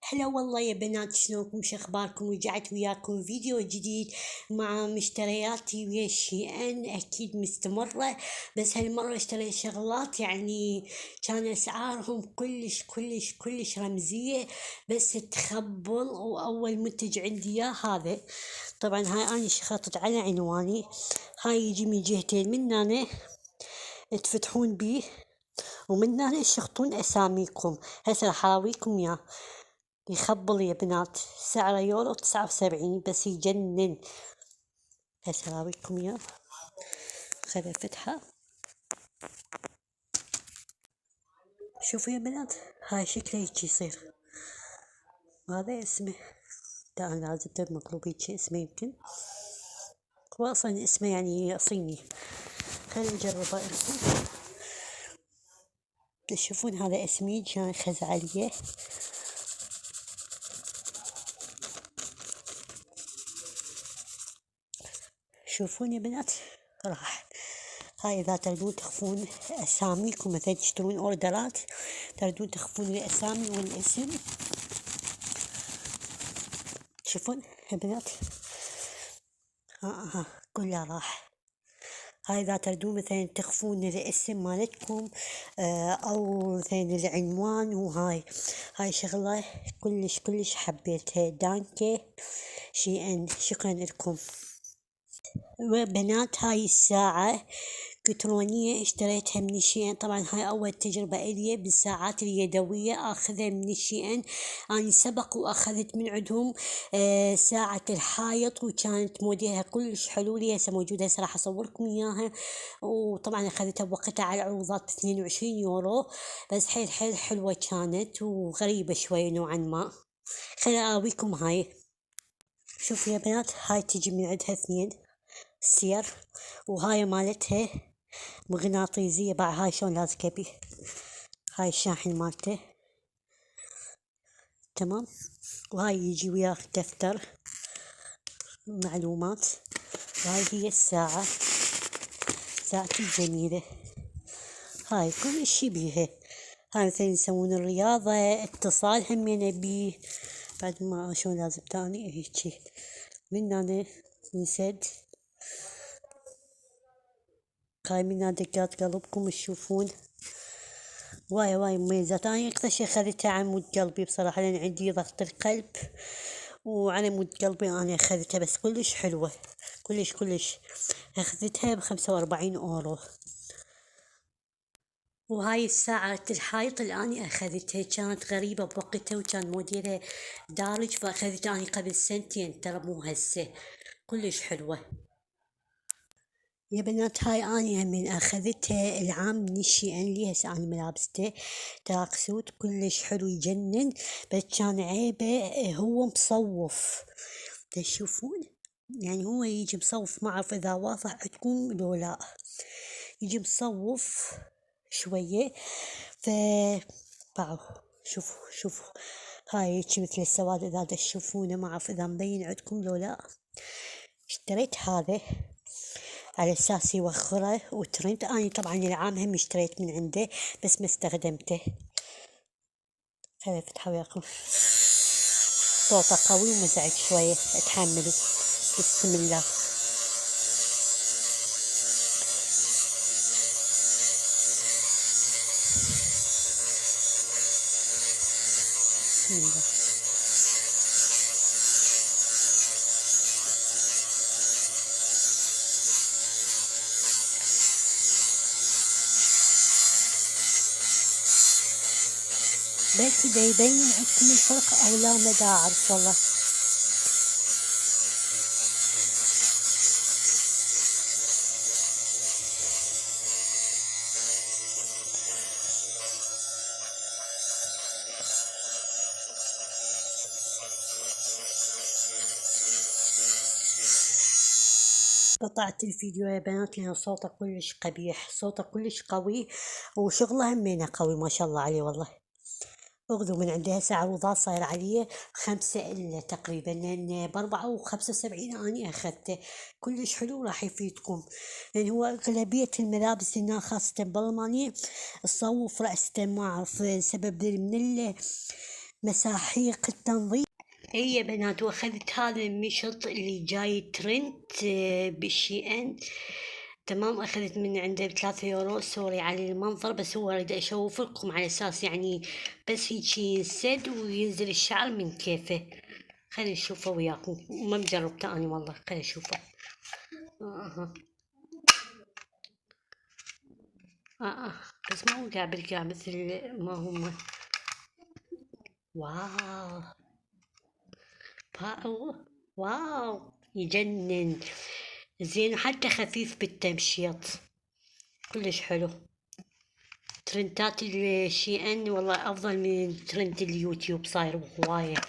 هلا والله يا بنات، شلونكم؟ شو اخباركم؟ رجعت وياكم فيديو جديد مع مشترياتي ويا ان اكيد مستمرة. بس هالمرة اشتريت شغلات يعني كان اسعارهم كلش رمزية، بس تخبل. واول منتج عندي اياه هذا. طبعا هاي اني شخطت على عنواني. هاي يجي من جهتين، من هنا تفتحون بيه ومن هنا تشخطون اساميكم. هسه راح اراويكم اياه. يخبل يا بنات، سعره يورو 79 بس يجنن. هسه اراويكم اياه. خذ فتحة. شوفوا يا بنات، هاي شكله هيجي يصير. هذا اسمه، لا انا لازم مطلوب هيجي اسمه، يمكن هو اصلا اسمه يعني صيني. خلينا نجربه لكم. تشوفون هذا اسمي كان خز عليه. شوفون يا بنات، راح. هاي إذا تريدون تخفون أساميكم، مثلا تشترون أوردرات تريدون تخفون الأسامي والاسم. تشوفون يا بنات، ها كلها راح. هاي إذا تريدون مثلا تخفون الاسم مالتكم، أو مثلا العنوان. هاي شغلة كلش حبيتها. دانكي ان شكرا لكم. وبنات، هاي الساعة إلكترونية اشتريتها من ان. طبعا هاي أول تجربة إلي بالساعات اليدوية آخذها من ان. أنا سبق وأخذت من عندهم ساعة الحائط، وكانت موديلها كلش حلو. لي هسه موجودة، هسه راح أصوركم إياها. وطبعا أخذتها بوقتها على عروضات 22 يورو. بس حيل حلوة كانت، وغريبة شوي نوعا ما. خليني أراويكم هاي. شوفوا يا بنات، هاي تجي من عندها اثنين سير، وهاي مالتها مغناطيسية. بعد هاي شلون لازقة بيه. هاي الشاحن مالته، تمام. وهاي يجي وياه دفتر معلومات. وهاي هي الساعة، ساعتي الجميلة. هاي كل شي بيها. هاي مثلا يسوون الرياضة، اتصال همين بيه. بعد ما شلون لازم تاني هيجي من هنا ينسد. هاي من هنا دقات قلبكم تشوفون. واي مميزات. أنا أكثر شي أخذتها عمود قلبي بصراحة، لأن عندي ضغط القلب، وعلى مود قلبي أنا أخذتها. بس كلش حلوة، كلش. أخذتها ب45 يورو. وهاي الساعة الحائط اللي أنا أخذتها كانت غريبة بوقتها، وكان موديلها دارج، فأخذتها أنا قبل سنتين، ترى مو هسه. كلش حلوة يا بنات. هاي أنا من أخذتها العام من ان. لي هسه أنا ملابسته تراك سوت كلش حلو يجنن. بس كان عيبه هو مصوف. تشوفون يعني هو يجي مصوف، ما أعرف إذا واضح عندكم لو لا. يجي مصوف شوية. ف باو، شوفوا هاي هيجي مثل السواد إذا تشوفونه. ما أعرف إذا مبين عندكم لو لا. اشتريت هذا على اساس يوخره وترند. اني طبعا العام هم اشتريت من عنده بس ما استخدمته. خليني افتحه وياكم. صوته قوي ومزعج شوية، اتحملوا. بسم الله. بسم الله. بس دا يبين عندكم الفرق او لا، ما دا اعرف والله. قطعت الفيديو يا بنات لأن صوته كلش قبيح، صوته كلش قوي، وشغله همينه قوي ما شاء الله عليه والله. اخذوا من عندها هسه عروضات صاير عليه 5 إلا تقريبا، لأن ب4 و75 أني أخذته. كلش حلو راح يفيدكم. لأن هو أغلبية الملابس هنا خاصة بألمانيا تصوف رأسته، ما أعرف سبب مساحيق التنظيف. اي يا بنات، واخذت هذا المشط اللي جاي ترند بالشي ان، تمام. اخذت من عنده ب3 يورو، سوري على المنظر، بس هو اريد اشوف لكم على اساس يعني بس هيجي ينسد وينزل الشعر من كيفه. خلينا نشوفه وياكم، ما مجربته اني والله، خلينا نشوفه. بس ما هو قاع بالقاع مثل ما هم. واو واو واو، يجنن، زين، حتى خفيف بالتمشيط، كلش حلو. ترندات الشي ان والله افضل من ترند اليوتيوب، صاير هواية.